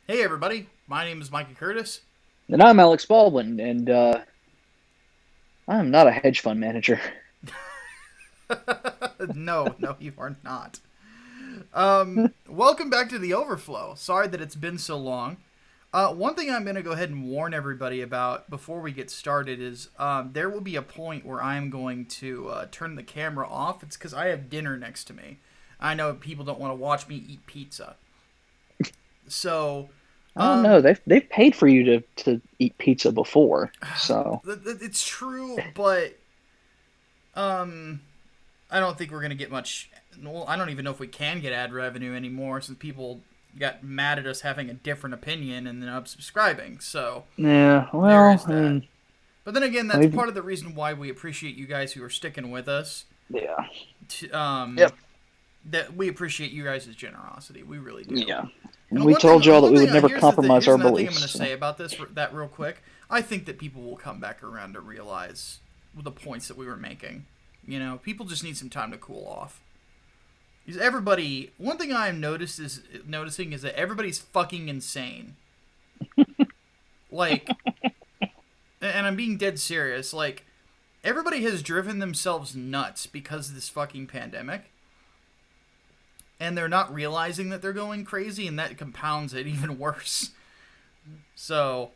Hey everybody, my name is Micah Curtis. And I'm Alex Baldwin, and I'm not a hedge fund manager. No, you are not. Welcome back to the Overflow. Sorry that it's been so long. One thing I'm going to go ahead and warn everybody about before we get started is there will be a point where I'm going to turn the camera off. It's because I have dinner next to me. I know people don't want to watch me eat pizza. So, I don't know. They've paid for you to eat pizza before, so it's true, but um, I don't think we're going to get much. Well, I don't even know if we can get ad revenue anymore since people got mad at us having a different opinion and then unsubscribing. So yeah. there Well, is I that. mean, But then again, that's maybe part of the reason why we appreciate you guys who are sticking with us. yeah. To, Yep. that we appreciate you guys' generosity. We really do. Yeah. And We told y'all that one we thing, would never compromise here's our another thing I'm going to beliefs. say about that real quick. I think that people will come back around to realize the points that we were making. You know, people just need some time to cool off. Because everybody, one thing I'm noticing is that everybody's fucking insane. Like, and I'm being dead serious. Like, everybody has driven themselves nuts because of this fucking pandemic, and they're not realizing that they're going crazy, and that compounds it even worse. So,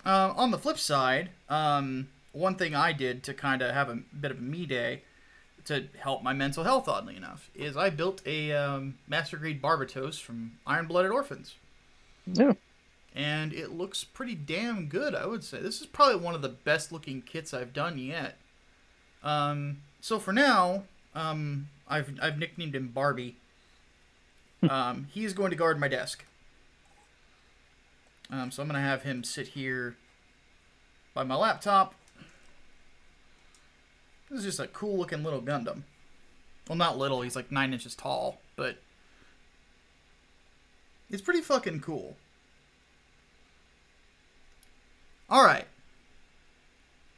on the flip side, one thing I did to kind of have a bit of a me day to help my mental health, oddly enough, is I built a master grade barbatos from Iron Blooded Orphans. Yeah. And it looks pretty damn good, I would say. This is probably one of the best looking kits I've done yet. So for now, I've nicknamed him Barbie. He is going to guard my desk. So I'm going to have him sit here by my laptop. This is just a cool looking little Gundam. Well, not little, he's like 9 inches tall, but it's pretty fucking cool. Alright.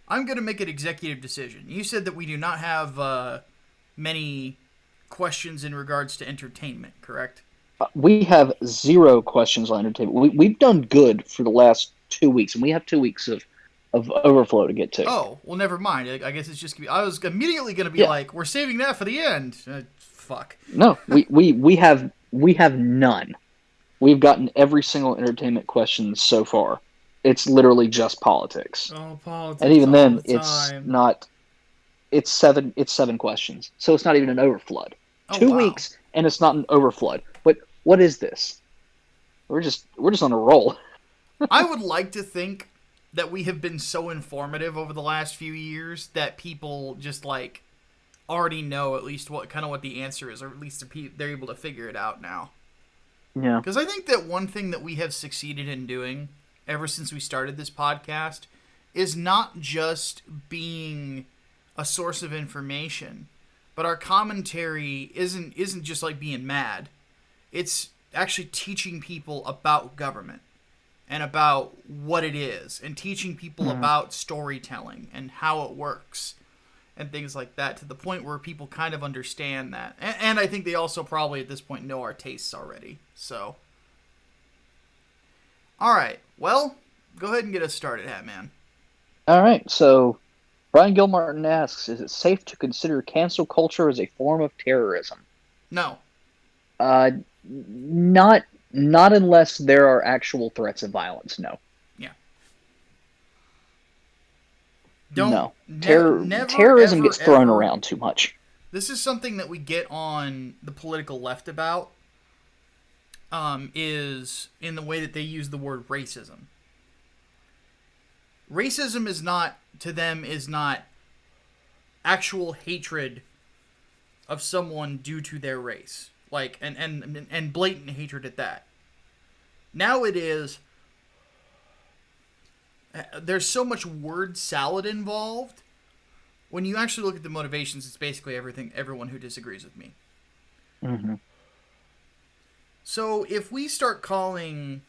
I'm going to make an executive decision. You said that we do not have many questions in regards to entertainment, correct? We have zero questions on entertainment. We've done good for the last 2 weeks, and we have 2 weeks of overflow to get to. Oh, well, never mind. I guess it's just gonna be. I was immediately going to be Yeah. like, we're saving that for the end. Fuck. No, we have none. We've gotten every single entertainment question so far. It's literally just politics. Oh, And politics even all then the it's time. not it's seven questions. So it's not even an overflood. Oh, Two wow. weeks and it's not an overflood. What is this? We're just on a roll. I would like to think that we have been so informative over the last few years that people just like already know at least what the answer is, or at least they're able to figure it out now. Yeah. Because I think that one thing that we have succeeded in doing ever since we started this podcast is not just being a source of information, but our commentary isn't just like being mad. It's actually teaching people about government and about what it is, and teaching people Mm. about storytelling and how it works and things like that, to the point where people kind of understand that. And I think they also probably at this point know our tastes already. So, all right. Well, go ahead and get us started, Hatman. All right. So Brian Gilmartin asks, is it safe to consider cancel culture as a form of terrorism? No. Uh not unless there are actual threats of violence. No. Yeah. Don't No. never Terrorism ever gets thrown ever. around too much. This is something that we get on the political left about. Is in the way that they use the word racism. Racism is not, to them, is not actual hatred of someone due to their race, like, and blatant hatred at that. Now it is, there's so much word salad involved. When you actually look at the motivations, it's basically everyone who disagrees with me. Mm-hmm. So if we start calling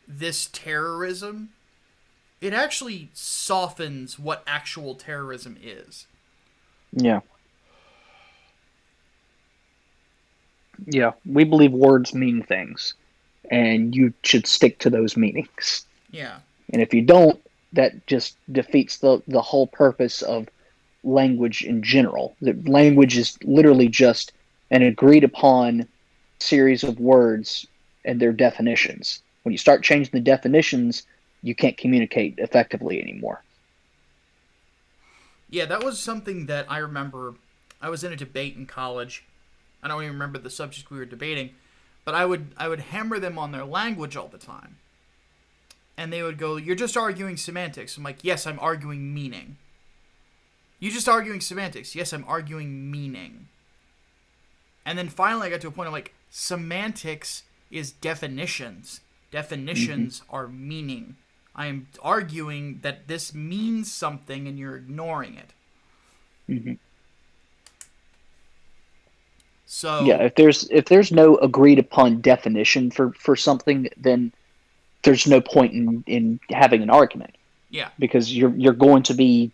this terrorism, it actually softens what actual terrorism is. Yeah. Yeah. We believe words mean things. and you should stick to those meanings. Yeah. And if you don't, that just defeats the whole purpose of language in general. The language is literally just an agreed upon series of words and their definitions. When you start changing the definitions, you can't communicate effectively anymore. Yeah, that was something that I remember. I was in a debate in college. I don't even remember the subject we were debating, but I would hammer them on their language all the time. And they would go, "You're just arguing semantics." I'm like, "Yes, I'm arguing meaning." "You just arguing semantics." "Yes, I'm arguing meaning." And then finally I got to a point, I'm like, semantics is definitions. Definitions are meaning. I am arguing that this means something and you're ignoring it. Mm-hmm. So Yeah, if there's no agreed upon definition for something, then there's no point in having an argument, yeah, because you're going to be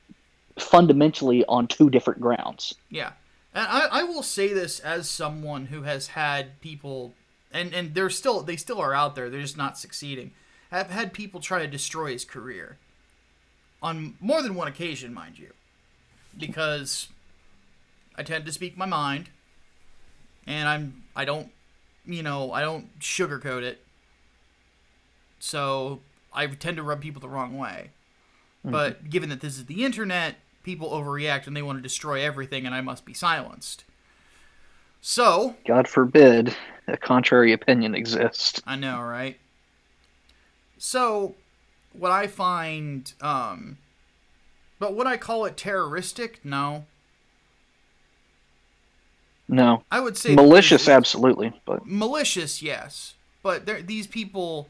fundamentally on two different grounds. yeah. And I will say this as someone who has had people, and they still are out there, they're just not succeeding. Have had people try to destroy his career on more than one occasion, mind you, because I tend to speak my mind, and I don't sugarcoat it. So I tend to rub people the wrong way. But given that this is the internet, people overreact and they want to destroy everything, and I must be silenced. So, God forbid a contrary opinion exists. I know, right? So, what I find, but would I call it terroristic? No. No. I would say malicious, absolutely, but malicious, yes. But these people,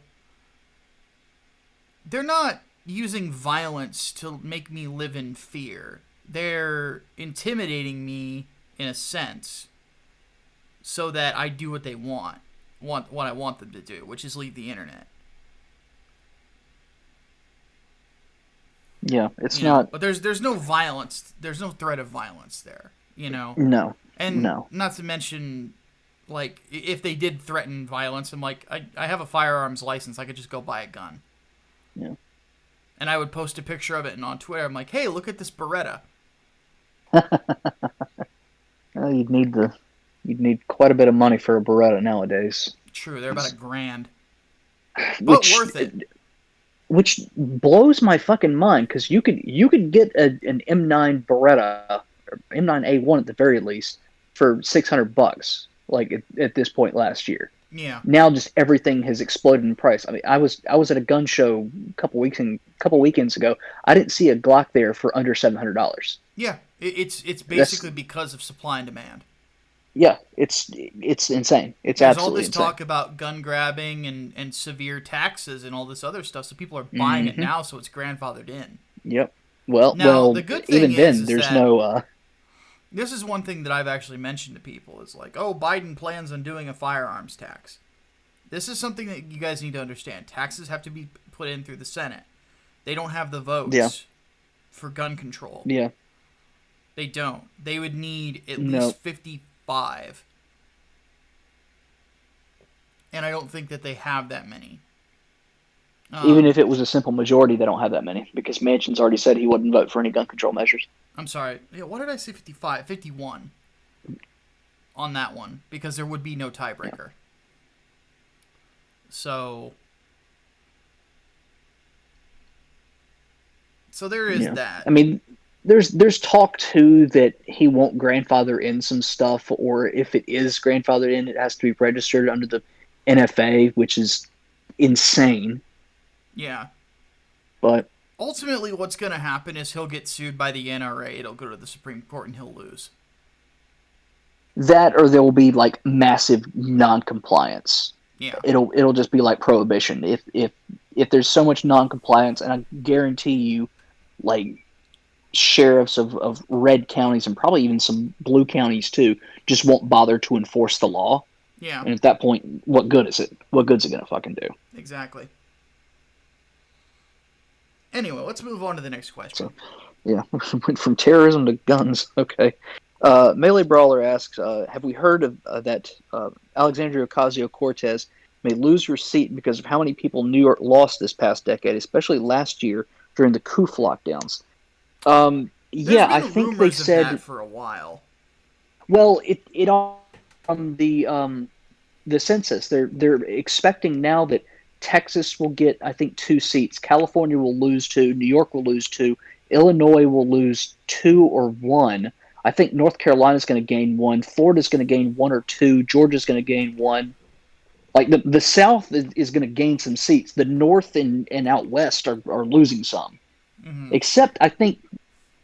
they're not using violence to make me live in fear. They're intimidating me in a sense so that I do what they want what I want them to do, which is leave the internet. Yeah, it's not. But there's no violence. There's no threat of violence there. No. And no. Not to mention, like, if they did threaten violence, I'm like, I have a firearms license. I could just go buy a gun. Yeah. And I would post a picture of it, and on Twitter, I'm like, hey, look at this Beretta. Well, you'd need quite a bit of money for a Beretta nowadays. True, they're about $1,000. But worth it. Which blows my fucking mind, because you could get an M9 Beretta, or M9A1 at the very least, for $600, like at this point last year. Yeah. Now just everything has exploded in price. I mean, I was at a gun show a couple weekends ago. I didn't see a Glock there for under $700. Yeah, it's basically because of supply and demand. Yeah, it's insane. It's There's absolutely all this insane. talk about gun grabbing and severe taxes and all this other stuff, so people are buying it now, so it's grandfathered in. Yep. Well, the good thing even then, is there's that no. This is one thing that I've actually mentioned to people is like, oh, Biden plans on doing a firearms tax. This is something that you guys need to understand. Taxes have to be put in through the Senate. They don't have the votes for gun control. Yeah. They don't. They would need at least 55. And I don't think that they have that many. Even if it was a simple majority, they don't have that many, because Manchin's already said he wouldn't vote for any gun control measures. I'm sorry. Yeah, what did I say? 55? 51 on that one, because there would be no tiebreaker. Yeah. So there is that. I mean, there's talk too that he won't grandfather in some stuff, or if it is grandfathered in, it has to be registered under the NFA, which is insane. Yeah. But ultimately what's going to happen is he'll get sued by the NRA, it'll go to the Supreme Court, and he'll lose. That, or there will be like massive non-compliance. Yeah. It'll just be like prohibition. If there's so much non-compliance, and I guarantee you, like, sheriffs of red counties and probably even some blue counties too just won't bother to enforce the law. Yeah. And at that point, what good is it? What good's it gonna fucking do? Exactly. Anyway, let's move on to the next question. So, yeah, went from terrorism to guns. Okay. Melee Brawler asks, have we heard of that Alexandria Ocasio-Cortez may lose her seat because of how many people New York lost this past decade, especially last year during the coup lockdowns. There's Yeah, I been think they rumors of that said. for a while. Well, it all from the census. They're expecting now that Texas will get, I think, 2 seats. California will lose two. New York will lose two. Illinois will lose two or one. I think North Carolina is going to gain one. Florida's going to gain one or two. Georgia's going to gain one. Like the South is going to gain some seats. The North and out West are losing some. Hmm. Except I think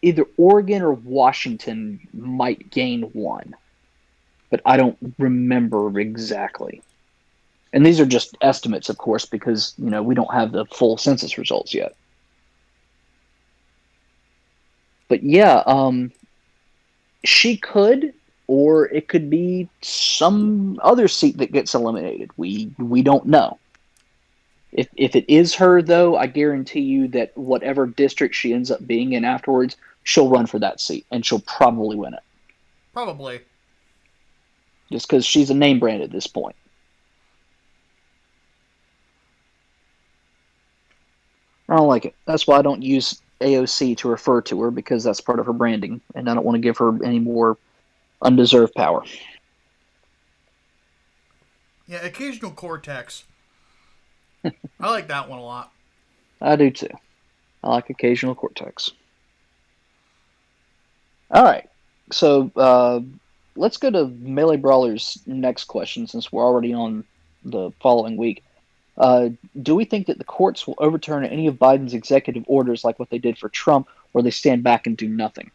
either Oregon or Washington might gain one, but I don't remember exactly. And these are just estimates, of course, because we don't have the full census results yet. But yeah, she could, or it could be some other seat that gets eliminated. We don't know. If it is her, though, I guarantee you that whatever district she ends up being in afterwards, she'll run for that seat, and she'll probably win it. Probably. Just because she's a name brand at this point. I don't like it. That's why I don't use AOC to refer to her, because that's part of her branding, and I don't want to give her any more undeserved power. Yeah, occasional cortex. I like that one a lot. I do too. I like occasional cortex. All right. So let's go to Melee Brawler's next question, since we're already on the following week. Do we think that the courts will overturn any of Biden's executive orders like what they did for Trump, or they stand back and do nothing?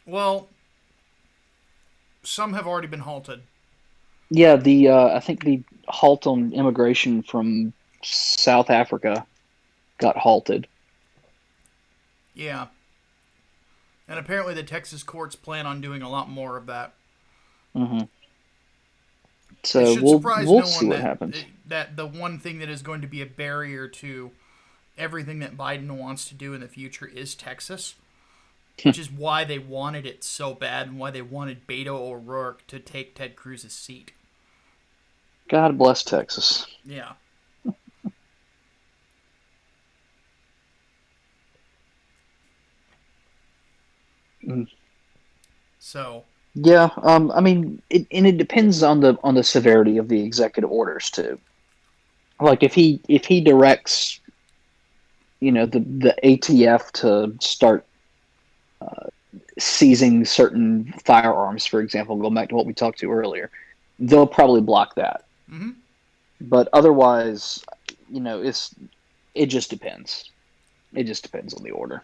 Well, some have already been halted. Yeah, the I think the halt on immigration from South Africa got halted. Yeah. And apparently the Texas courts plan on doing a lot more of that. Hmm. It So should we'll surprise we'll no see one what that happens. that the one thing that is going to be a barrier to everything that Biden wants to do in the future is Texas, which is why they wanted it so bad and why they wanted Beto O'Rourke to take Ted Cruz's seat. God bless Texas. Yeah. Mm. So, Yeah, I mean, it depends on the severity of the executive orders too. Like if he directs, the ATF to start seizing certain firearms, for example, going back to what we talked to earlier, they'll probably block that. mm-hmm. But otherwise, it just depends. It just depends on the order.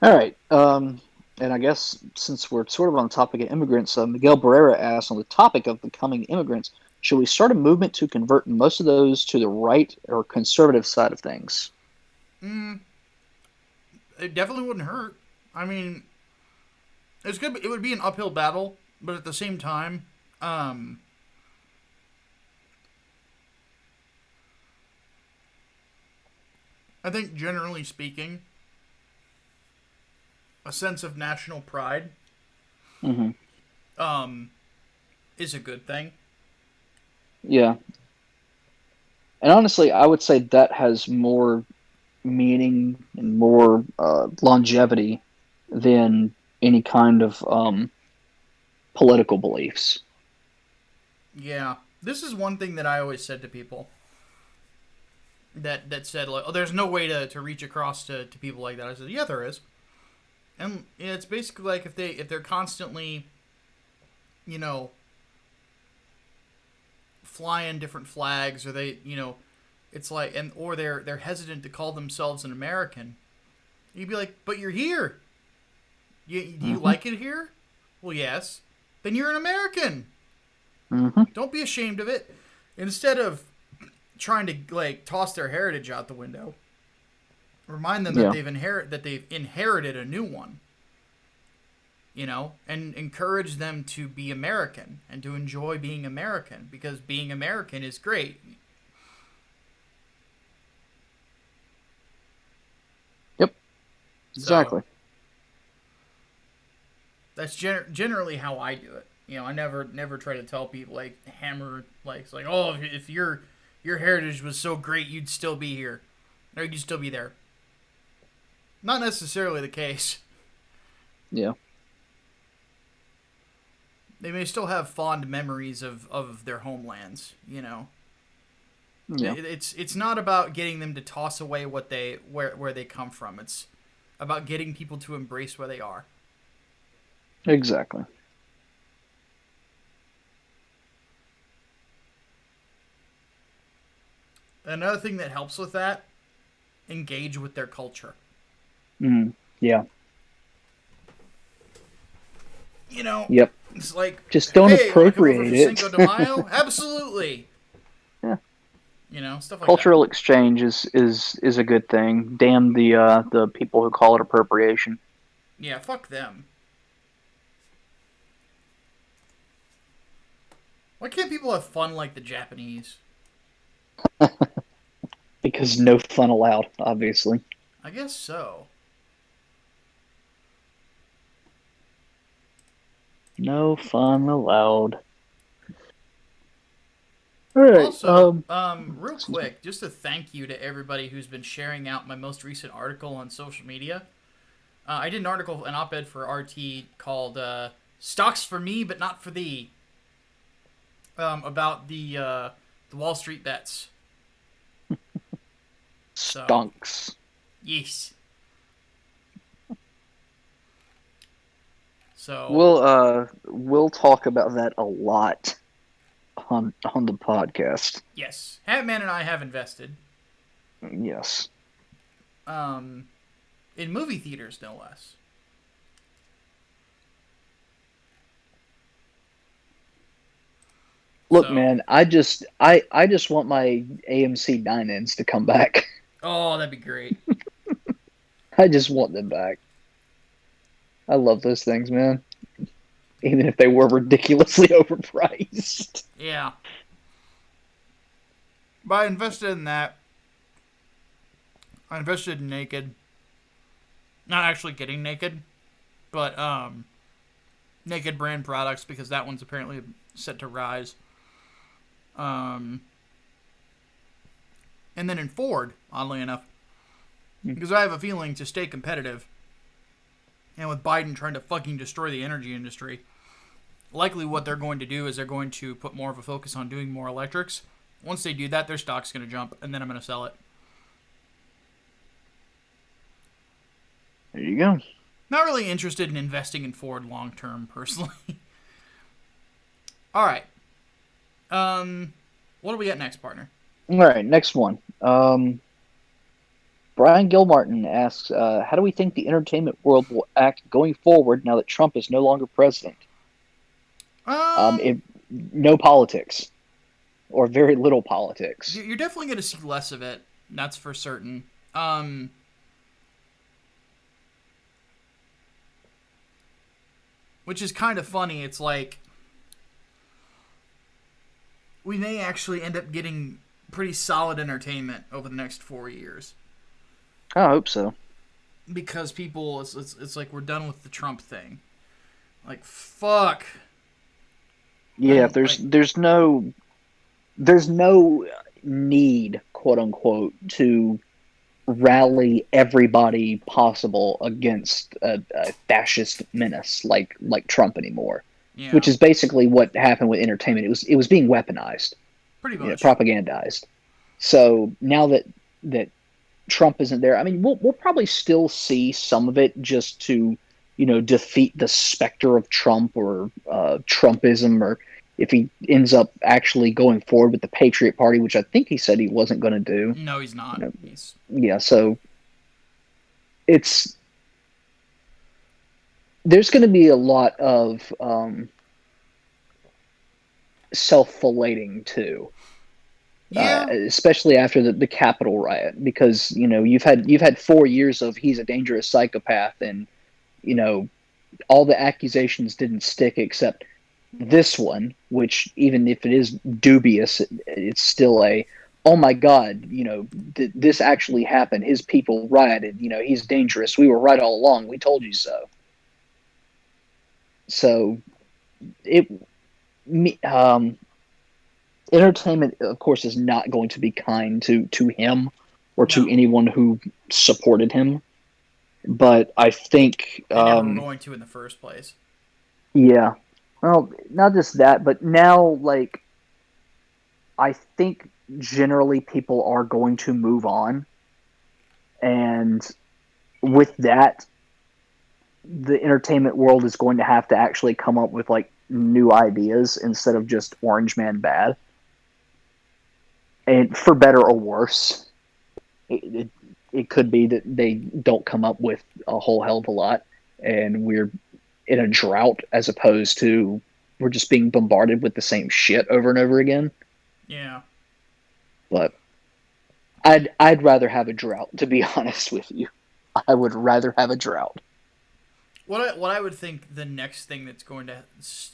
All right. And I guess since we're sort of on the topic of immigrants, Miguel Barrera asked, on the topic of becoming immigrants, should we start a movement to convert most of those to the right or conservative side of things? It definitely wouldn't hurt. I mean, it's good. It would be an uphill battle, but at the same time, I think generally speaking, a sense of national pride Hmm. um, is a good thing. Yeah. And honestly, I would say that has more meaning and more longevity than any kind of political beliefs. Yeah, this is one thing that I always said to people that said like, "Oh, there's no way to reach across to people like that." I said, "Yeah, there is," and it's basically like if they're constantly, you know, flying different flags, or it's like, and or they're hesitant to call themselves an American. You'd be like, "But you're here. Do you Hmm. like it here?" Well, yes. Then you're an American. Hmm. Don't be ashamed of it. Instead of trying to like toss their heritage out the window, remind them that Yeah. they've inherited a new one. And encourage them to be American and to enjoy being American, because being American is great. Yep. So Exactly. that's generally how I do it. I never try to tell people like hammer like it's like, oh, if your heritage was so great, you'd still be here, or you'd still be there. Not necessarily the case. Yeah. They may still have fond memories of their homelands. Yeah. It's not about getting them to toss away where they come from. It's about getting people to embrace where they are. Exactly. Another thing that helps with that, engage with their culture. Yeah. You know, Yep. it's like, Just don't hey, want to come over appropriate for it. Cinco de Mayo? Absolutely. Yeah. Stuff like that. Cultural exchange is a good thing. Damn the people who call it appropriation. Yeah, fuck them. Why can't people have fun like the Japanese? Because no fun allowed, obviously. I guess so. No fun allowed. All right. Also, real Excuse me. quick, just a thank you to everybody who's been sharing out my most recent article on social media. I did an op-ed for RT called "Stocks for Me but Not for Thee," about the Wall Street bets. So, Stonks. yes. So, We'll talk about that a lot on the podcast. yes, Hatman and I have invested Yes. um, in movie theaters, no less. Look, So, man, I just want my AMC dine-ins to come back. oh, that'd be great. I just want them back. I love those things, man. Even if they were ridiculously overpriced. Yeah. But I invested in that. I invested in Naked. Not actually getting Naked, but Naked brand products because that one's apparently set to rise. Um, and then in Ford, oddly enough, because I have a feeling to stay competitive, and with Biden trying to fucking destroy the energy industry, likely what they're going to do is they're going to put more of a focus on doing more electrics. Once they do that, their stock's going to jump, and then I'm going to sell it. There you go. Not really interested in investing in Ford long term, personally. All right. What do we got next, partner? All right, next one. Brian Gilmartin asks, how do we think the entertainment world will act going forward now that Trump is no longer president? Um, No politics, or very little politics. you're definitely going to see less of it. That's for certain. Which is kind of funny. It's like we may actually end up getting pretty solid entertainment over the next 4 years I hope so. because people, it's like we're done with the Trump thing. Like fuck. Yeah, And there's like there's no need, quote unquote, to rally everybody possible against a fascist menace like Trump anymore, which yeah, is basically what happened with entertainment. It was being weaponized, pretty much. propagandized. So now that Trump isn't there, I mean, we'll probably still see some of it just to defeat the specter of Trump or Trumpism, or if he ends up actually going forward with the Patriot Party, which I think he said he wasn't going to do. No, he's not. You know, He's yeah, so it's there's going to be a lot of self-flating too, yeah. especially after the Capitol riot, because you've had 4 years of he's a dangerous psychopath, and you know all the accusations didn't stick except this one, which even if it is dubious, it's still a oh my god, this actually happened. His people rioted. He's dangerous. We were right all along. We told you so. So it me, entertainment, of course, is not going to be kind to him or to No, anyone who supported him. But I think, they never were going to in the first place. yeah, well, not just that, but now, like, I think generally people are going to move on, and with that, the entertainment world is going to have to actually come up with like new ideas instead of just Orange Man bad, and for better or worse. It could be that they don't come up with a whole hell of a lot, and we're in a drought as opposed to we're just being bombarded with the same shit over and over again. Yeah. But I'd rather have a drought, to be honest with you. I would rather have a drought. What I would think the next thing that's going to,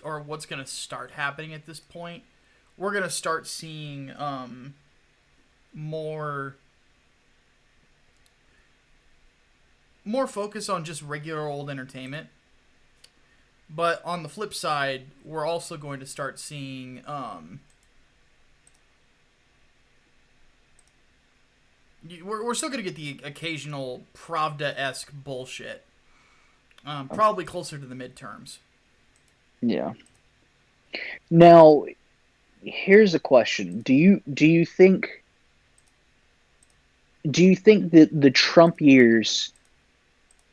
or what's going to start happening at this point, we're going to start seeing more more focus on just regular old entertainment. But on the flip side, we're also going to start seeing we're still going to get the occasional Pravda-esque bullshit. Probably closer to the midterms. Yeah. Now, here's a question: do you think that the Trump years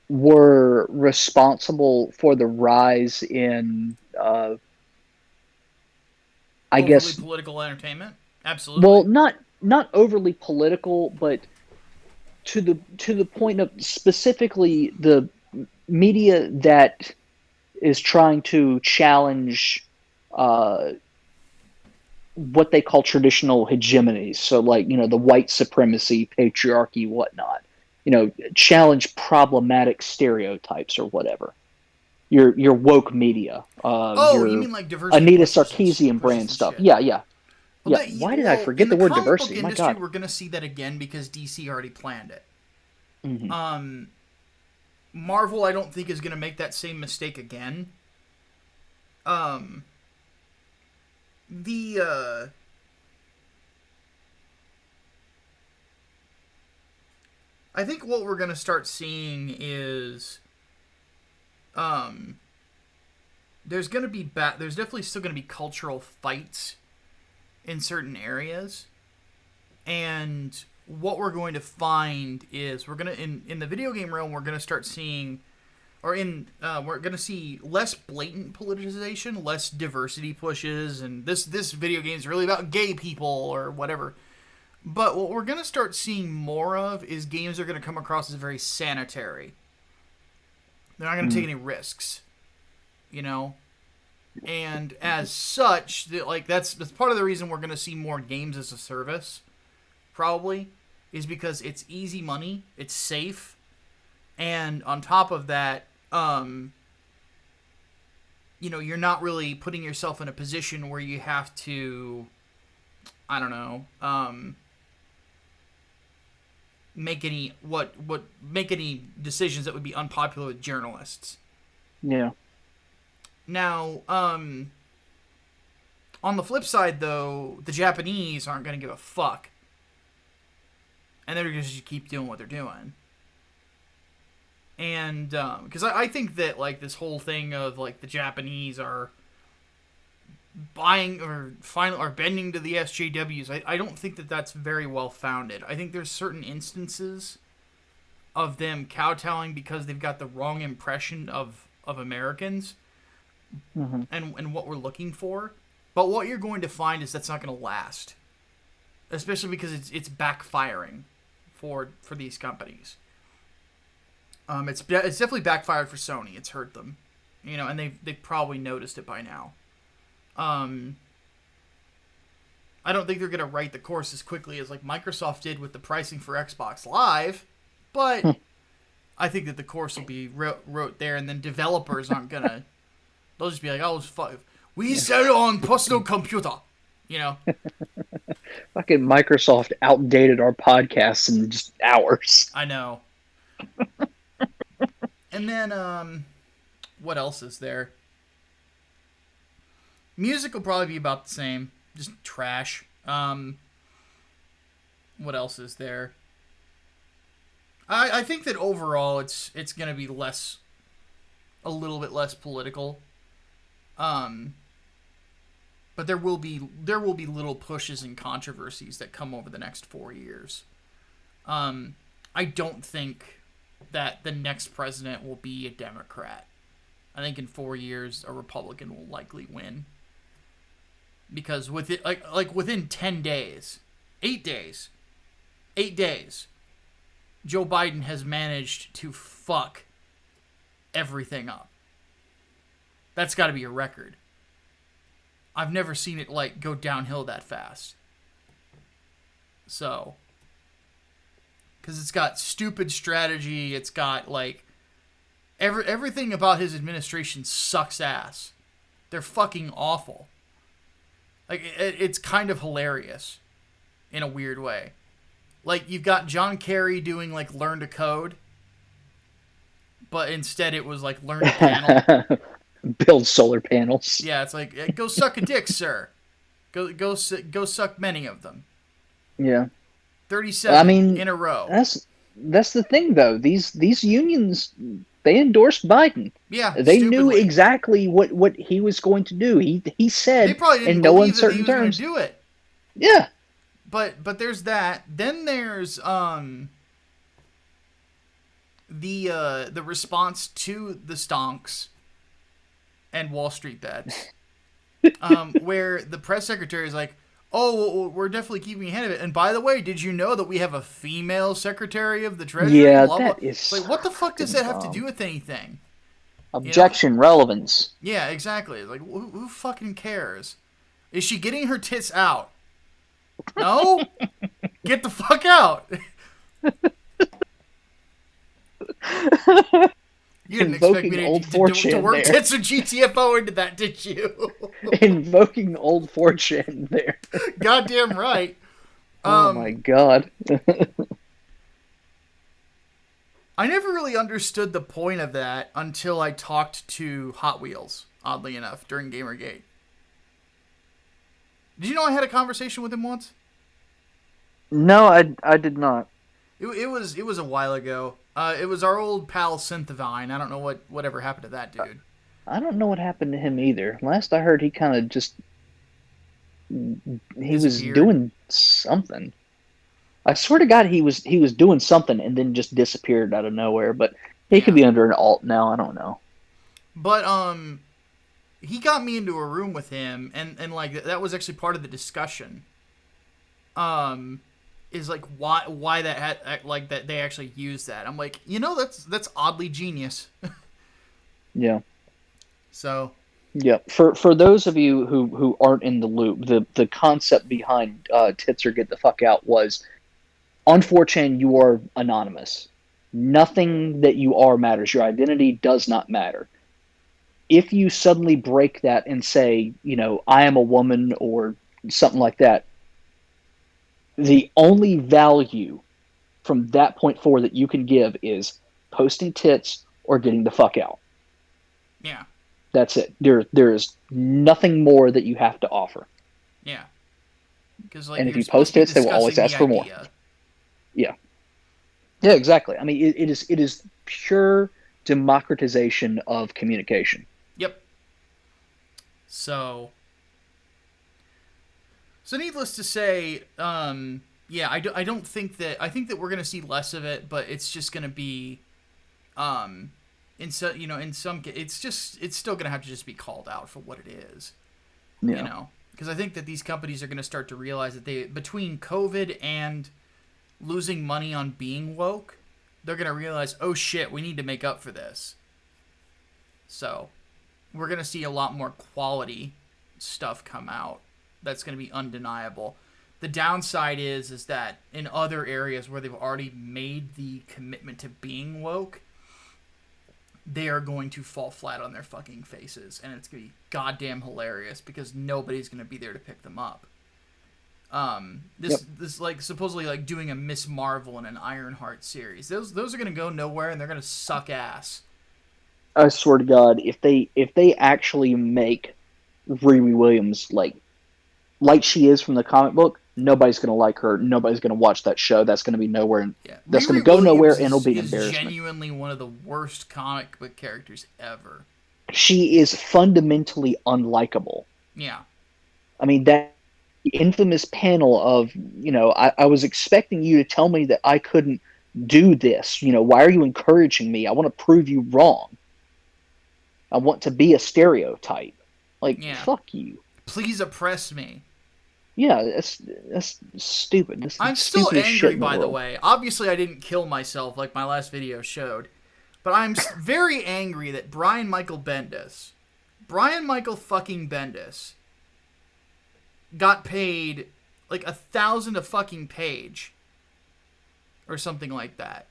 were responsible for the rise in, I Overly guess, political entertainment? well, Absolutely. not overly political, but to the point of specifically the media that is trying to challenge uh, what they call traditional hegemonies. So, like, the white supremacy, patriarchy, whatnot. Challenge problematic stereotypes or whatever. Your woke media, Oh, you your mean like diversity Anita pushes Sarkeesian pushes brand and stuff. shit? Yeah, yeah, Well, yeah. Why did I in forget the the word comic book diversity? My industry, God. we're gonna see that again because DC already planned it. Hmm. Um, Marvel, I don't think is gonna make that same mistake again. Um, the I think what we're gonna start seeing is um, there's definitely still gonna be cultural fights in certain areas, and what we're going to find is we're gonna in the video game realm we're gonna start seeing or in we're gonna see less blatant politicization, less diversity pushes, and this video game is really about gay people or whatever. But what we're gonna start seeing more of is games are gonna come across as very sanitary. They're not gonna take Mm. any risks, you know. And as such, like that's part of the reason we're gonna see more games as a service, probably, is because it's easy money, it's safe, and on top of that, you're not really putting yourself in a position where you have to, I don't know, make any decisions that would be unpopular with journalists. Yeah. Now, on the flip side, though, the Japanese aren't going to give a fuck, and they're going to just keep doing what they're doing. And because I think that like this whole thing of like the Japanese are buying or bending to the SJWs, I don't think that that's very well founded. I think there's certain instances of them kowtowing because they've got the wrong impression of Americans Hmm. and what we're looking for. But what you're going to find is that's not going to last, especially because it's backfiring for these companies. It's definitely backfired for Sony. It's hurt them, and they've probably noticed it by now. Um, I don't think they're gonna right the course as quickly as like Microsoft did with the pricing for Xbox Live, but I think that the course will be wrote there, and then developers aren't gonna. They'll just be like, "Oh, fuck, we sell on personal computer," you know. Fucking Microsoft outdated our podcasts in just hours. I know. And then what else is there? Music will probably be about the same. Just trash. What else is there? I think that overall it's gonna be a little bit less political. Um, but there will be little pushes and controversies that come over the next 4 years. I don't think that the next president will be a Democrat. I think in 4 years a Republican will likely win. Because within 10 days, 8 days, Joe Biden has managed to fuck everything up. That's got to be a record. I've never seen it go downhill that fast. So, because it's got stupid strategy, it's got everything about his administration sucks ass. They're fucking awful. It's kind of hilarious in a weird way. You've got John Kerry doing learn to code, but instead it was learn to panel. Build solar panels. Yeah, it's go suck a dick, sir. Go suck many of them. Yeah. 37 in a row. That's the thing though. These unions, they endorsed Biden. Yeah, they stupidly. knew exactly what he was going to do. He said they probably didn't in no believe uncertain that he terms. was going to do it. Yeah. But there's that. Then there's the response to the stonks and Wall Street bets, where the press secretary is like, "Oh, well, we're definitely keeping ahead of it. And by the way, did you know that we have a female secretary of the Treasury?" Yeah, blah, blah. that is what the fuck does that have to do with anything? Objection, relevance. Yeah, exactly. Who fucking cares? Is she getting her tits out? No? Get the fuck out. You didn't expect me to work tits or GTFO into that, did you? Invoking old fortune there. Goddamn right. Oh my god. I never really understood the point of that until I talked to Hot Wheels, oddly enough, during Gamergate. Did you know I had a conversation with him once? No, I did not. It was a while ago. It was our old pal Synthivine. I don't know whatever happened to that dude. I don't know what happened to him either. Last I heard, he kind of just was doing something. I swear to God, he was doing something and then just disappeared out of nowhere. But he could be under an alt now. I don't know. But he got me into a room with him, and that was actually part of the discussion. Is why that had that they actually use that. I'm like, that's oddly genius. Yeah. So. Yeah. For those of you who aren't in the loop, the concept behind tits or get the fuck out was, on 4chan you are anonymous. Nothing that you are matters. Your identity does not matter. If you suddenly break that and say, I am a woman or something like that, the only value from that point forward that you can give is posting tits or getting the fuck out. Yeah. That's it. There is nothing more that you have to offer. Yeah. And if you post tits, they will always ask for more. Yeah. Yeah, exactly. I mean, it is pure democratization of communication. Yep. So needless to say, I don't think that, I think that we're going to see less of it, but it's just going to be, it's still going to have to just be called out for what it is, because I think that these companies are going to start to realize that between COVID and losing money on being woke, they're going to realize, oh shit, we need to make up for this. So we're going to see a lot more quality stuff come out. That's going to be undeniable. The downside is that in other areas where they've already made the commitment to being woke, they are going to fall flat on their fucking faces, and it's going to be goddamn hilarious because nobody's going to be there to pick them up. This supposedly doing a Miss Marvel and an Ironheart series. Those are going to go nowhere, and they're going to suck ass. I swear to God, if they actually make Riri Williams like she is from the comic book. Nobody's going to like her. Nobody's going to watch that show. That's going to be nowhere. Yeah, That's going Riri to go nowhere, Williams and it'll be an is embarrassment. genuinely one of the worst comic book characters ever. She is fundamentally unlikable. Yeah. I mean, that infamous panel of, I was expecting you to tell me that I couldn't do this. Why are you encouraging me? I want to prove you wrong. I want to be a stereotype. Like, Yeah. fuck you. Please oppress me. Yeah, that's stupid. That's I'm still angry, by the way. Obviously, I didn't kill myself like my last video showed. But I'm very angry that Brian Michael fucking Bendis, got paid like $1,000 a fucking page. Or something like that.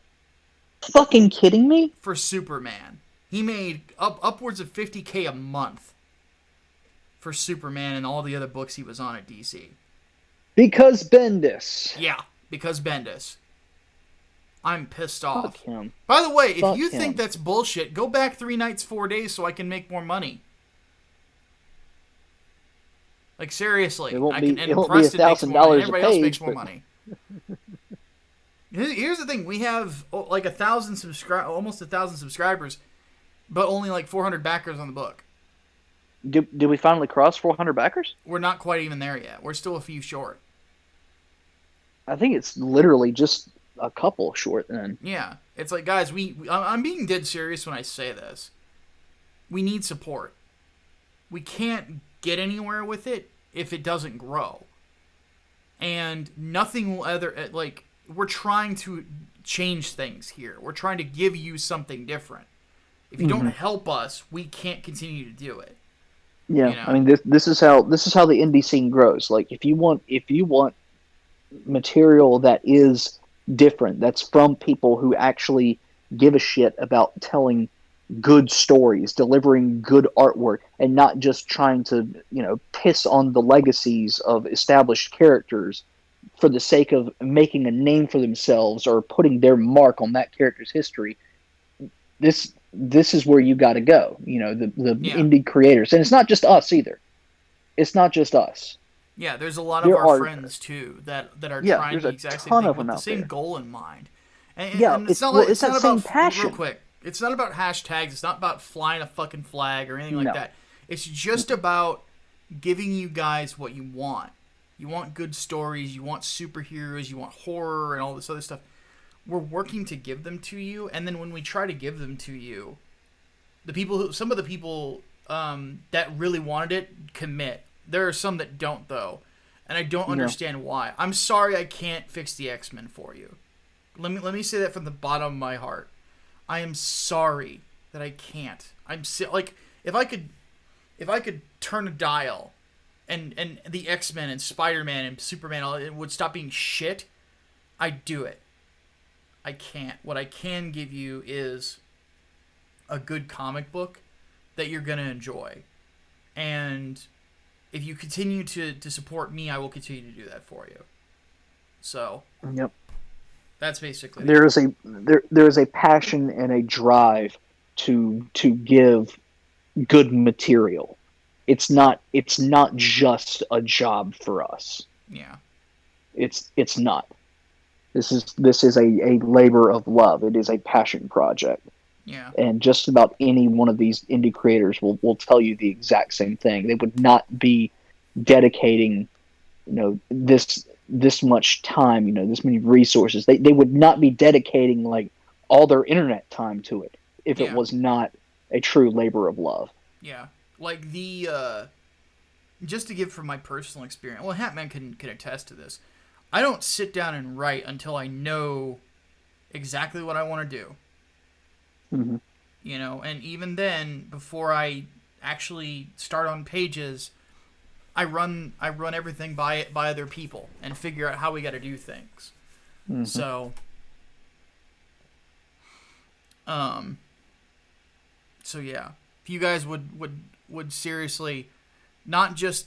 Fucking kidding me? For Superman. He made upwards of $50K a month for Superman and all the other books he was on at DC. Because Bendis. Yeah, because Bendis. I'm pissed off. Fuck him. By the way, Fuck if you him. think that's bullshit, go back 3 nights, 4 days so I can make more money. Like, seriously. It won't I be can, and $1,000 a everybody else page, makes more but... money. Here's the thing. We have like 1,000 almost 1,000 subscribers, but only like 400 backers on the book. Did we finally cross 400 backers? We're not quite even there yet. We're still a few short. I think it's literally just a couple short then. Yeah. It's like, guys, I'm being dead serious when I say this. We need support. We can't get anywhere with it if it doesn't grow. And nothing will ever, like, we're trying to change things here. We're trying to give you something different. If you don't help us, we can't continue to do it. Yeah, You know? I mean this is how the indie scene grows. Like if you want material that is different, that's from people who actually give a shit about telling good stories, delivering good artwork, and not just trying to, piss on the legacies of established characters for the sake of making a name for themselves or putting their mark on that character's history. This is where you got to go. The indie creators, and it's not just us either. It's not just us. Yeah, there's a lot of our friends too that are trying the exact same thing with the same goal in mind. And it's not about passion. Real quick, it's not about hashtags. It's not about flying a fucking flag or anything like that. It's just about giving you guys what you want. You want good stories. You want superheroes. You want horror and all this other stuff. We're working to give them to you, and then when we try to give them to you, some of the people that really wanted it commit. There are some that don't, though, and I don't understand why. I'm sorry I can't fix the X-Men for you. Let me say that from the bottom of my heart. I am sorry that I can't. Like if I could turn a dial, and the X-Men and Spider-Man and Superman it would stop being shit, I'd do it. I can't. What I can give you is a good comic book that you're going to enjoy. And if you continue to support me, I will continue to do that for you. So, yep. That's basically there is a passion and a drive to give good material. It's not just a job for us. Yeah. It's not. This is a labor of love. It is a passion project. Yeah. And just about any one of these indie creators will tell you the exact same thing. They would not be dedicating, this much time, this many resources. They would not be dedicating like all their internet time to it if it was not a true labor of love. Yeah. Like just to give from my personal experience, well, Hatman can attest to this. I don't sit down and write until I know exactly what I want to do. Mm-hmm. And even then, before I actually start on pages, I run everything by other people and figure out how we got to do things. Mm-hmm. So yeah, if you guys would seriously not just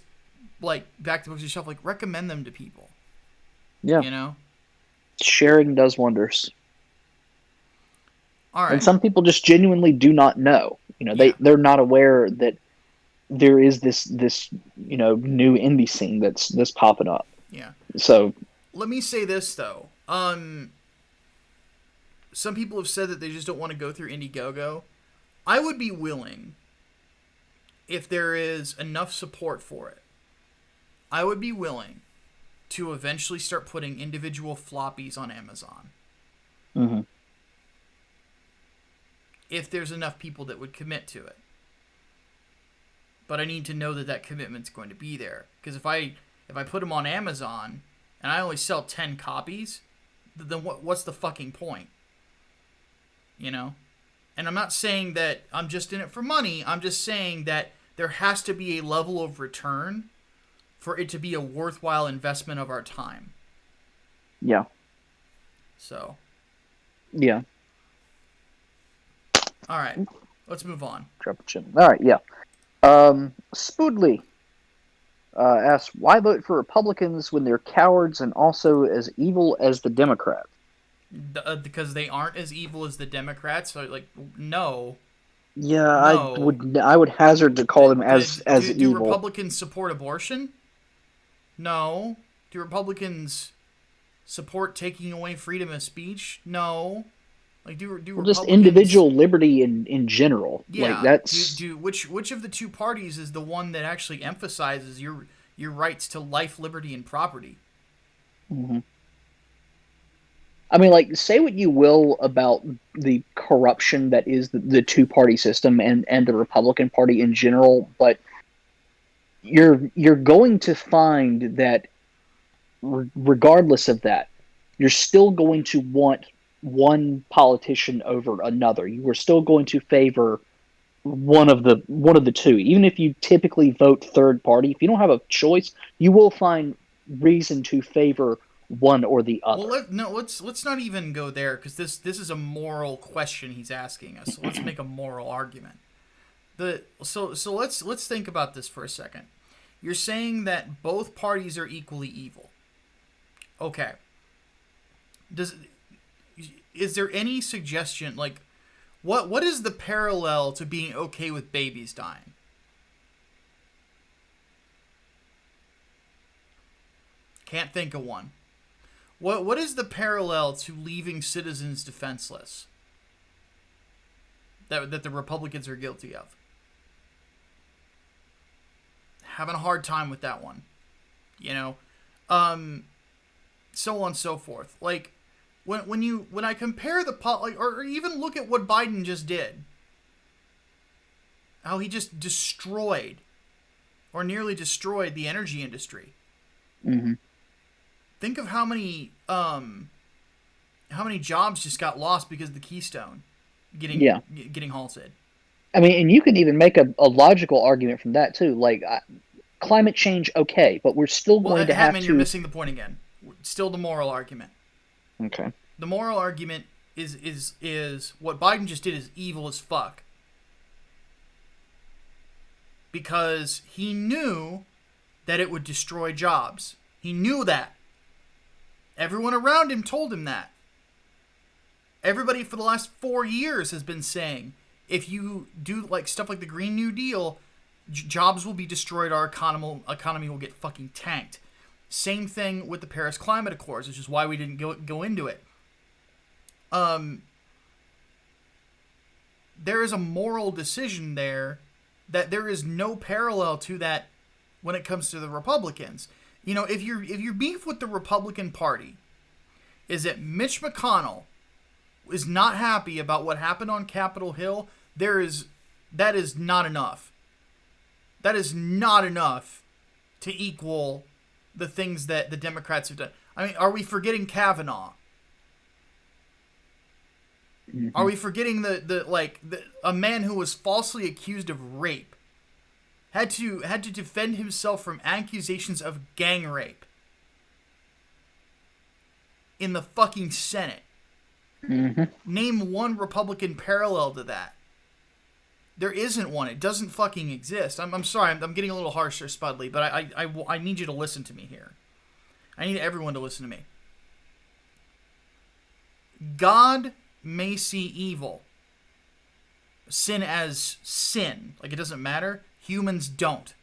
like back to books yourself, like recommend them to people. Yeah. Sharing does wonders. All right. And some people just genuinely do not know. They're not aware that there is this new indie scene that's popping up. Yeah. So Let me say this though. Some people have said that they just don't want to go through Indiegogo. I would be willing, if there is enough support for it, I would be willing to eventually start putting individual floppies on Amazon. mm-hmm. If there's enough people that would commit to it. But I need to know that that commitment's going to be there. Because if I put them on Amazon and I only sell 10 copies, then what's the fucking point? You know? And I'm not saying that I'm just in it for money. I'm just saying that there has to be a level of return for it to be a worthwhile investment of our time. Yeah. So. Yeah. All right. Let's move on. All right. Yeah. Spoodley asks, why vote for Republicans when they're cowards and also as evil as the Democrats? Because they aren't as evil as the Democrats. So, like, no. Yeah, No. I would hazard to call them as do evil. Republicans support abortion? No. Do Republicans support taking away freedom of speech? No. Like, do Republicans, just individual liberty in general? Yeah. Like that's which of the two parties is the one that actually emphasizes your rights to life, liberty, and property? Mm-hmm. I mean, like, say what you will about the corruption that is the two-party system and the Republican Party in general, but you're going to find that regardless of that, you're still going to want one politician over another. You are still going to favor one of the two, even if you typically vote third party. If you don't have a choice, you will find reason to favor one or the other. Well, let's not even go there, because this is a moral question he's asking us. So let's make a moral argument. So let's think about this for a second. You're saying that both parties are equally evil. Okay. Is there any suggestion, like, what is the parallel to being okay with babies dying? Can't think of one. What is the parallel to leaving citizens defenseless that the Republicans are guilty of? Having a hard time with that one. You know? So on and so forth. Like, when I compare or even look at what Biden just did, how he just destroyed or nearly destroyed the energy industry. Mm-hmm. Think of how many jobs just got lost because of the Keystone getting halted. I mean, and you can even make a logical argument from that too. Like, climate change, okay, but we're still going to have to. You're missing the point again. Still the moral argument. Okay. The moral argument is what Biden just did is evil as fuck. Because he knew that it would destroy jobs. He knew that. Everyone around him told him that. Everybody for the last 4 years has been saying, if you do like stuff like the Green New Deal, jobs will be destroyed, our economy will get fucking tanked. Same thing with the Paris Climate Accords, which is why we didn't go into it. There is a moral decision there that there is no parallel to that when it comes to the Republicans. You know, if your beef with the Republican Party is that Mitch McConnell is not happy about what happened on Capitol Hill, that is not enough. That is not enough to equal the things that the Democrats have done. I mean, are we forgetting Kavanaugh? Mm-hmm. Are we forgetting a man who was falsely accused of rape had to defend himself from accusations of gang rape in the fucking Senate? Mm-hmm. Name one Republican parallel to that. There isn't one. It doesn't fucking exist. I'm sorry. I'm getting a little harsh there, Spudley, but I need you to listen to me here. I need everyone to listen to me. God may see evil, sin as sin, like it doesn't matter. Humans don't.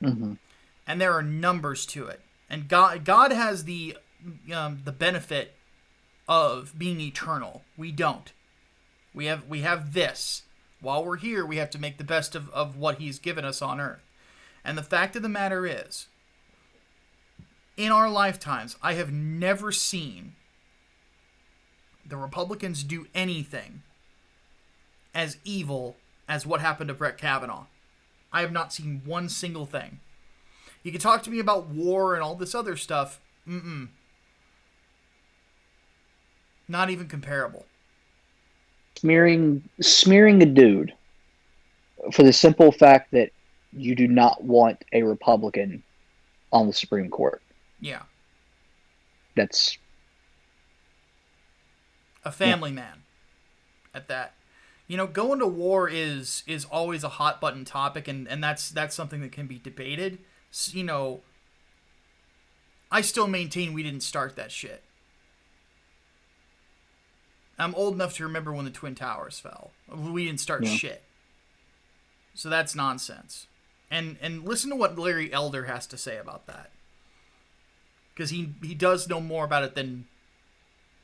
Mm-hmm. And there are numbers to it. And God has the benefit of being eternal. We don't. We have this. While we're here, we have to make the best of what He's given us on earth. And the fact of the matter is, in our lifetimes, I have never seen the Republicans do anything as evil as what happened to Brett Kavanaugh. I have not seen one single thing. You can talk to me about war and all this other stuff. Not even comparable. Smearing a dude for the simple fact that you do not want a Republican on the Supreme Court. Yeah. That's a family man at that. You know, going to war is always a hot button topic, and that's something that can be debated. You know, I still maintain we didn't start that shit. I'm old enough to remember when the Twin Towers fell. We didn't start shit. So that's nonsense. And listen to what Larry Elder has to say about that. Because he does know more about it than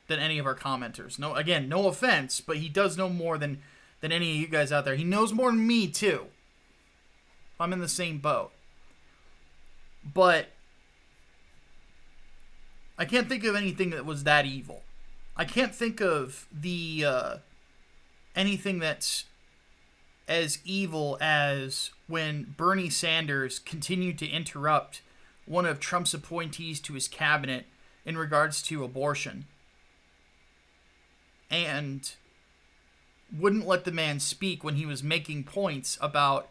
any of our commenters. No, again, no offense, but he does know more than any of you guys out there. He knows more than me, too. I'm in the same boat. But I can't think of anything that was that evil. I can't think of anything that's as evil as when Bernie Sanders continued to interrupt one of Trump's appointees to his cabinet in regards to abortion. And wouldn't let the man speak when he was making points about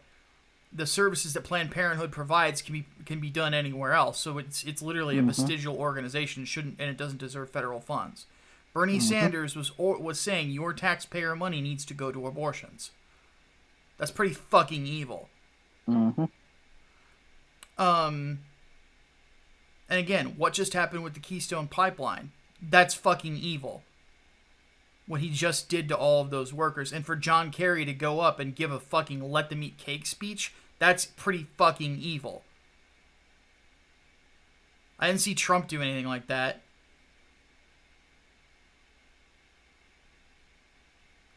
the services that Planned Parenthood provides can be done anywhere else. So it's literally a vestigial organization, and it doesn't deserve federal funds. Bernie Sanders was saying your taxpayer money needs to go to abortions. That's pretty fucking evil. And again, what just happened with the Keystone Pipeline? That's fucking evil. What he just did to all of those workers. And for John Kerry to go up and give a fucking let them eat cake speech, that's pretty fucking evil. I didn't see Trump do anything like that.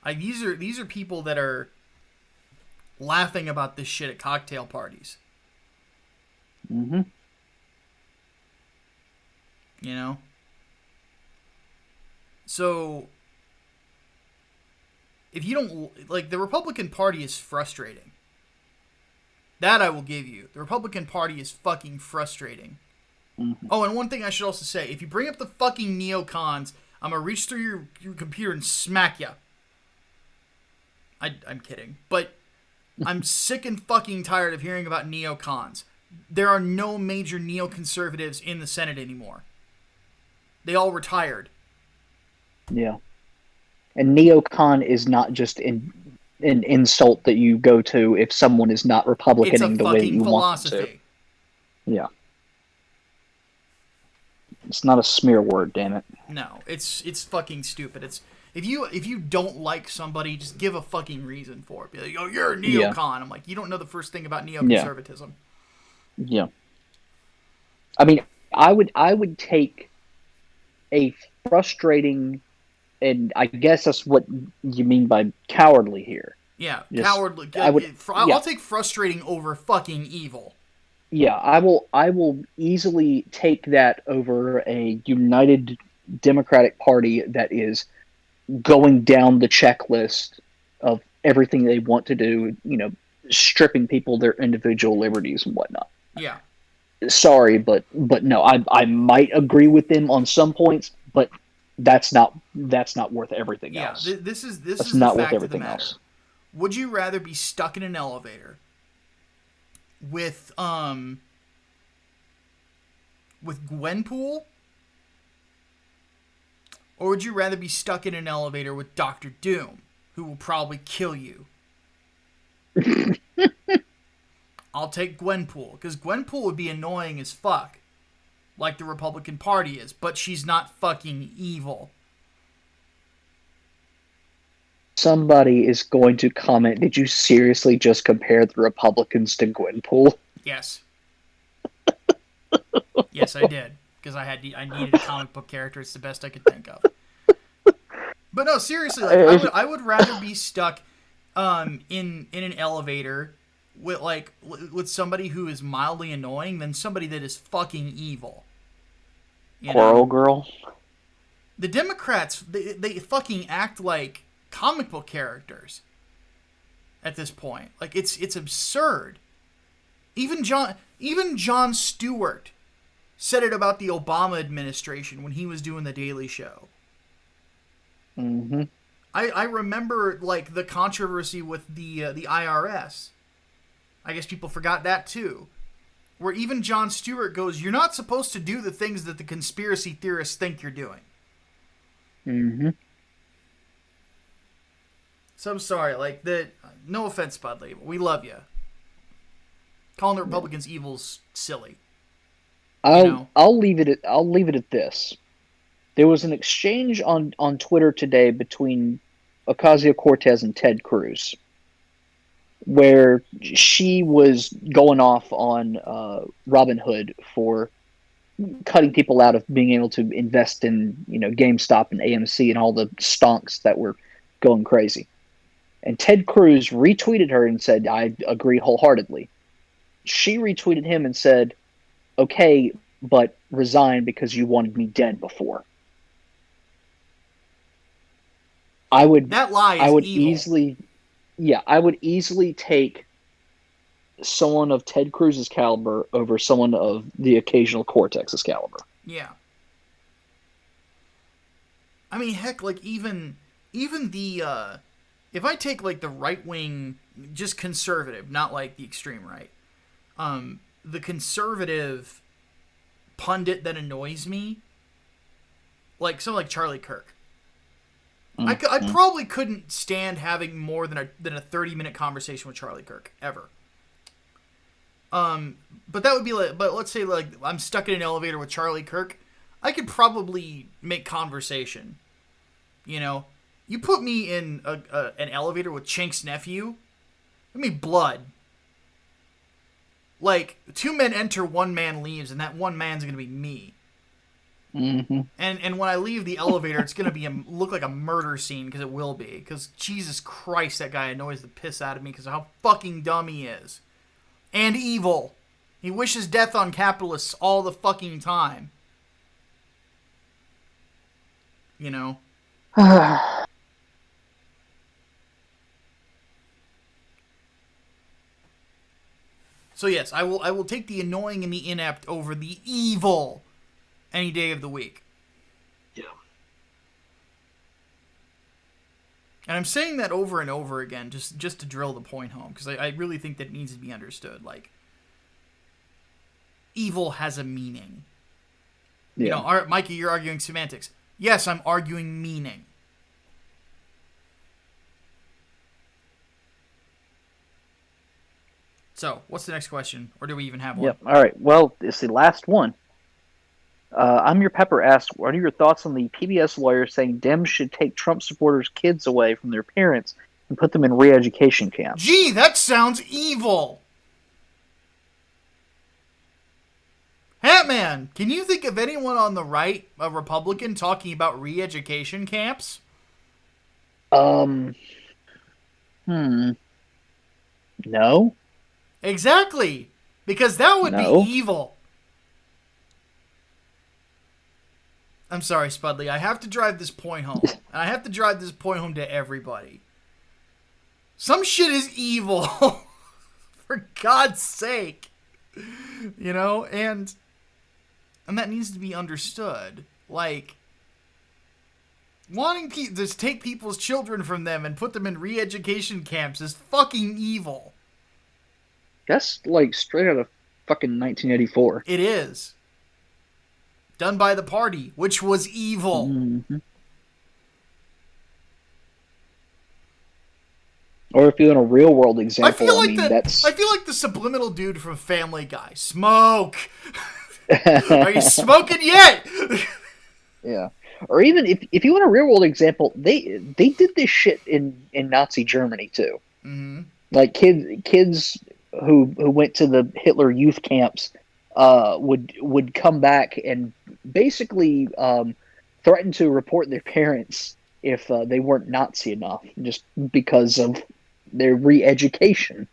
These are people that are laughing about this shit at cocktail parties. You know? So, if you don't, like, the Republican Party is frustrating. That I will give you. The Republican Party is fucking frustrating. Oh, and one thing I should also say, if you bring up the fucking neocons, I'm gonna reach through your computer and smack you. I'm kidding. But I'm sick and fucking tired of hearing about neocons. There are no major neoconservatives in the Senate anymore. They all retired. Yeah. And neocon is not just an insult that you go to if someone is not Republicaning the way you want them to. Yeah. It's not a smear word, damn it. No, it's fucking stupid. It's if you don't like somebody, just give a fucking reason for it. Be like, oh, you're a neocon. Yeah. I'm like, you don't know the first thing about neoconservatism. Yeah. I mean, I would take a frustrating, and I guess that's what you mean by cowardly here. Yeah, just, cowardly. I'll take frustrating over fucking evil. Yeah, I will easily take that over a united Democratic Party that is going down the checklist of everything they want to do, you know, stripping people their individual liberties and whatnot. Yeah. Sorry, but no, I might agree with them on some points, but that's not worth everything else. Yeah, this is not worth everything else. Would you rather be stuck in an elevator with Gwenpool, or would you rather be stuck in an elevator with Dr. Doom, who will probably kill you? I'll take Gwenpool, because Gwenpool would be annoying as fuck, like the Republican Party is, but she's not fucking evil. somebody is going to comment, did you seriously just compare the Republicans to Gwenpool? Yes. Yes, I did. Because I needed a comic book character. It's the best I could think of. But no, seriously, like I would rather be stuck in an elevator with somebody who is mildly annoying than somebody that is fucking evil. Coral Girl. The Democrats, they fucking act like comic book characters at this point. Like it's absurd. Even Jon Stewart said it about the Obama administration when he was doing the Daily Show. Mm-hmm. I remember like the controversy with the IRS. I guess people forgot that too. Where even Jon Stewart goes, "You're not supposed to do the things that the conspiracy theorists think you're doing." Mm-hmm. So I'm sorry, like no offense, Budley, but we love you. Calling the Republicans evil's silly. I'll leave it at this. There was an exchange on Twitter today between Ocasio-Cortez and Ted Cruz, where she was going off on Robinhood for cutting people out of being able to invest in GameStop and AMC and all the stonks that were going crazy. And Ted Cruz retweeted her and said, "I agree wholeheartedly." She retweeted him and said, "Okay, but resign because you wanted me dead before." That lie is I would evil. I would easily take someone of Ted Cruz's caliber over someone of the occasional Cortex's caliber. Yeah. I mean, heck, like even the if I take like the right wing, just conservative, not like the extreme right, the conservative pundit that annoys me, like someone like Charlie Kirk. I probably couldn't stand having more than a 30-minute conversation with Charlie Kirk ever. But that would be like, but let's say like I'm stuck in an elevator with Charlie Kirk, I could probably make conversation. You put me in an elevator with Chink's nephew, I mean blood. Like 2 men enter, 1 man leaves, and that 1 man's gonna be me. Mm-hmm. And when I leave the elevator, it's gonna be look like a murder scene, because it will be. Because Jesus Christ, that guy annoys the piss out of me because of how fucking dumb he is, and evil. He wishes death on capitalists all the fucking time. So yes, I will take the annoying and the inept over the evil any day of the week. Yeah. And I'm saying that over and over again just to drill the point home, because I really think that it needs to be understood. Like, evil has a meaning. Yeah. Micah, you're arguing semantics. Yes, I'm arguing meaning. So, what's the next question? Or do we even have one? Yep. All right. Well, it's the last one. I'm Your Pepper asked, what are your thoughts on the PBS lawyer saying Dems should take Trump supporters' kids away from their parents and put them in re-education camps? Gee, that sounds evil! Hatman, can you think of anyone on the right, a Republican, talking about re-education camps? No. Exactly, because that would be evil. I'm sorry, Spudley. I have to drive this point home. And I have to drive this point home to everybody. Some shit is evil. For God's sake. And that needs to be understood. Like, wanting to take people's children from them and put them in re-education camps is fucking evil. That's like straight out of fucking 1984. It is. Done by the party, which was evil. Mm-hmm. Or if you want a real world example, I feel like the subliminal dude from Family Guy. Smoke. Are you smoking yet? Yeah. Or even if you want a real world example, they did this shit in Nazi Germany too. Mm-hmm. Like kids who went to the Hitler youth camps would come back and basically threaten to report their parents if they weren't Nazi enough, just because of their re-education.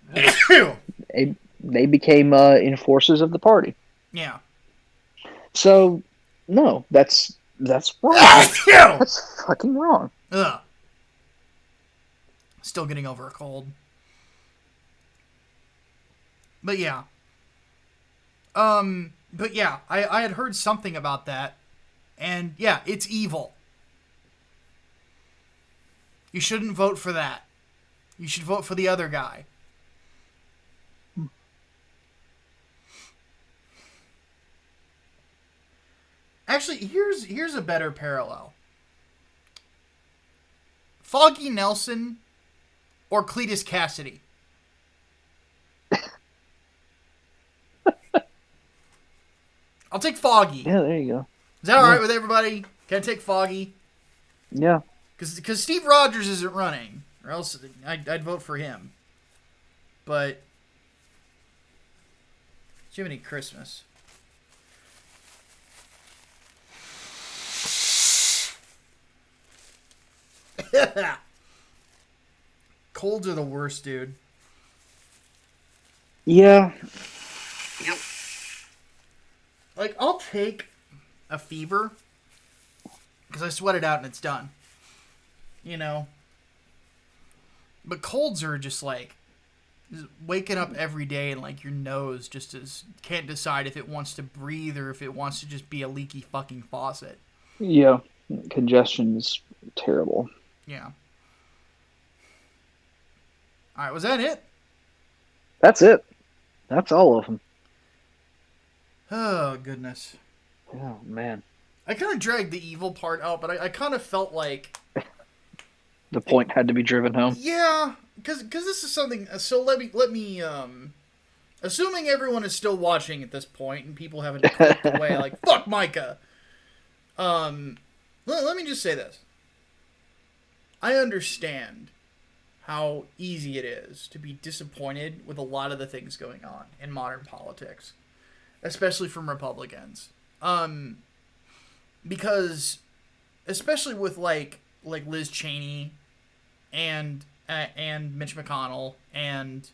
they, they became enforcers of the party. Yeah. So no, that's wrong. That's fucking wrong. Ugh. Still getting over a cold. But yeah. But yeah, I had heard something about that. And yeah, it's evil. You shouldn't vote for that. You should vote for the other guy. Actually, here's a better parallel. Foggy Nelson or Cletus Cassidy. I'll take Foggy. Yeah, there you go. Is that all right with everybody? Can I take Foggy? Yeah. Because Steve Rogers isn't running, or else I'd vote for him. But Jiminy Christmas. Colds are the worst, dude. Yeah. Like, I'll take a fever because I sweat it out and it's done. You know? But colds are just like waking up every day and like your nose just can't decide if it wants to breathe or if it wants to just be a leaky fucking faucet. Yeah. Congestion is terrible. Yeah. All right, was that it? That's it. That's all of them. Oh, goodness. Oh, man. I kind of dragged the evil part out, but I kind of felt like... The point had to be driven home. Yeah, because this is something... So let me assuming everyone is still watching at this point and people haven't clicked away like, fuck Micah. Let me just say this. I understand how easy it is to be disappointed with a lot of the things going on in modern politics, especially from Republicans. Because especially with like Liz Cheney and Mitch McConnell and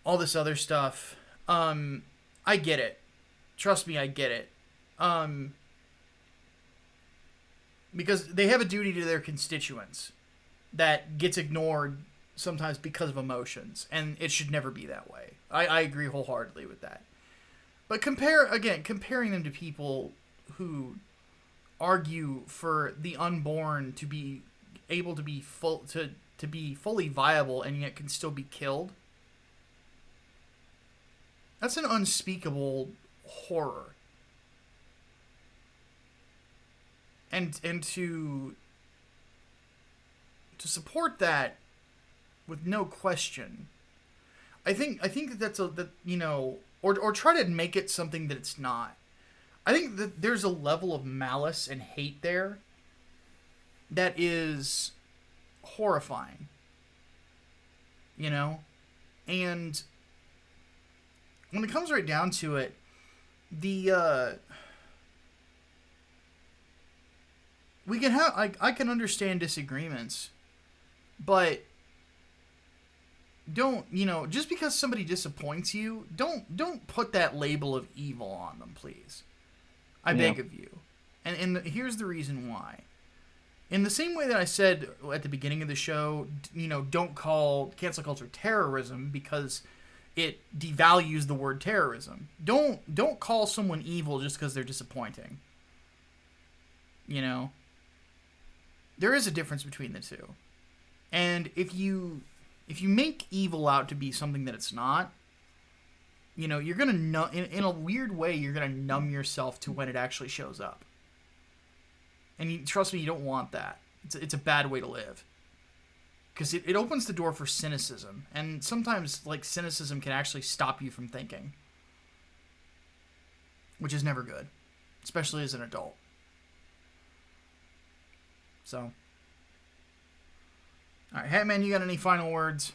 all this other stuff, I get it. Trust me, I get it. Because they have a duty to their constituents that gets ignored sometimes because of emotions, and it should never be that way. I agree wholeheartedly with that. But comparing them to people who argue for the unborn to be able to be to be fully viable and yet can still be killed, that's an unspeakable horror. And to support that with no question, I think that's or try to make it something that it's not. I think that there's a level of malice and hate there that is horrifying. You know? And when it comes right down to it, we can have I can understand disagreements, but don't, just because somebody disappoints you, don't put that label of evil on them, please. I beg of you. And here's the reason why. In the same way that I said at the beginning of the show, don't call cancel culture terrorism because it devalues the word terrorism. Don't call someone evil just because they're disappointing. There is a difference between the two. And if you make evil out to be something that it's not, you're going to, in a weird way, you're going to numb yourself to when it actually shows up. And trust me, you don't want that. It's a bad way to live. Because it opens the door for cynicism. And sometimes, cynicism can actually stop you from thinking. Which is never good. Especially as an adult. So, all right, Hatman, you got any final words?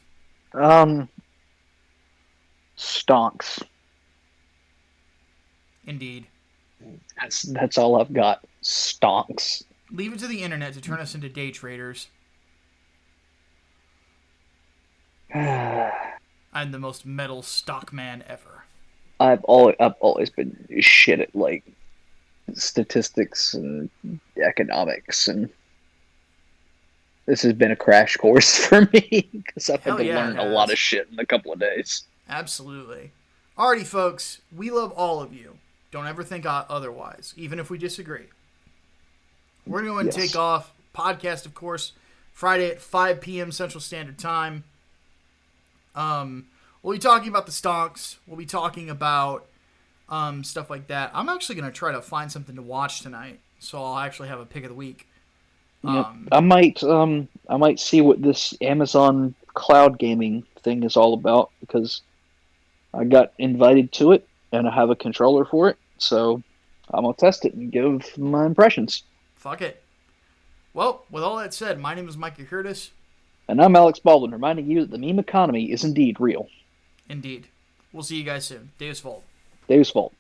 Stonks. Indeed. That's all I've got. Stonks. Leave it to the internet to turn us into day traders. I'm the most metal stock man ever. I've always been shit at like statistics and economics, and this has been a crash course for me because I've had Hell to yeah, learn it a lot has. of shit in a couple of days. Absolutely. Alrighty, folks. We love all of you. Don't ever think otherwise, even if we disagree. We're going to take Yes. off. Podcast, of course, Friday at 5 p.m. Central Standard Time. We'll be talking about the stonks. We'll be talking about stuff like that. I'm actually going to try to find something to watch tonight, so I'll actually have a pick of the week. Yep. I might see what this Amazon cloud gaming thing is all about because I got invited to it and I have a controller for it, so I'm gonna test it and give my impressions. Fuck it. Well, with all that said, my name is Micah Curtis. And I'm Alex Baldwin, reminding you that the meme economy is indeed real. Indeed. We'll see you guys soon. Deus Volt. Deus Volt.